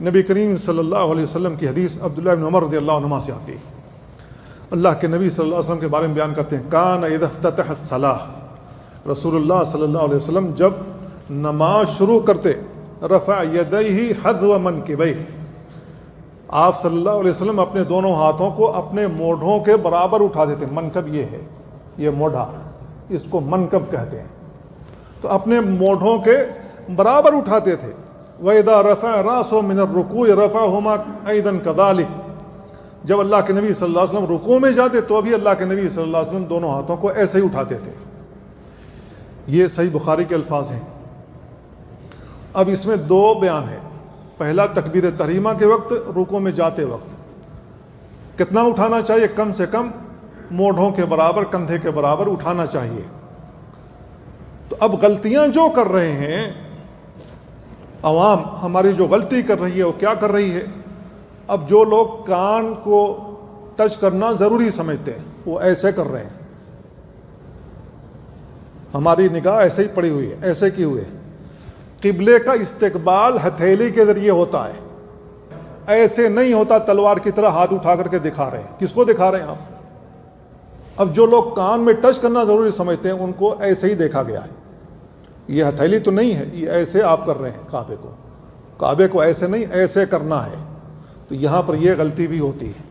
نبی کریم صلی اللہ علیہ وسلم کی حدیث عبداللہ بن عمر رضی اللہ عنہما سے آتی ہے۔ اللہ کے نبی صلی اللہ علیہ وسلم کے بارے میں بیان کرتے ہیں، کان اذا افتتح الصلاۃ، رسول اللہ صلی اللہ علیہ وسلم جب نماز شروع کرتے، رفع یدیہ حذو منکبیہ، آپ صلی اللہ علیہ وسلم اپنے دونوں ہاتھوں کو اپنے موڈھوں کے برابر اٹھا دیتے۔ منکب یہ ہے، یہ موڈھا، اس کو منکب کہتے ہیں، تو اپنے موڈھوں کے برابر اٹھاتے تھے۔ وَإِذَا رَفَعَ رَأْسَهُ مِنَ الرُّكُوعِ رَفَعَهُمَا أَيْضًا كَذَلِكَ، جب اللہ کے نبی صلی اللہ علیہ وسلم رکوع میں جاتے تو بھی اللہ کے نبی صلی اللہ علیہ وسلم دونوں ہاتھوں کو ایسے ہی اٹھاتے تھے۔ یہ صحیح بخاری کے الفاظ ہیں۔ اب اس میں دو بیان ہیں، پہلا تکبیر تحریمہ کے وقت، رکوع میں جاتے وقت کتنا اٹھانا چاہیے؟ کم سے کم موڈھوں کے برابر، کندھے کے برابر اٹھانا چاہیے۔ تو اب غلطیاں جو کر رہے ہیں عوام، ہماری جو غلطی کر رہی ہے وہ کیا کر رہی ہے؟ اب جو لوگ کان کو ٹچ کرنا ضروری سمجھتے ہیں وہ ایسے کر رہے ہیں، ہماری نگاہ ایسے ہی پڑی ہوئی ہے، ایسے کی ہوئے۔ قبلے کا استقبال ہتھیلی کے ذریعے ہوتا ہے، ایسے نہیں ہوتا تلوار کی طرح ہاتھ اٹھا کر کے دکھا رہے ہیں۔ کس کو دکھا رہے ہیں آپ؟ اب جو لوگ کان میں ٹچ کرنا ضروری سمجھتے ہیں ان کو ایسے ہی دیکھا گیا ہے، یہ ہتھیلی تو نہیں ہے، یہ ایسے آپ کر رہے ہیں کعبے کو ایسے نہیں، ایسے کرنا ہے۔ تو یہاں پر یہ غلطی بھی ہوتی ہے۔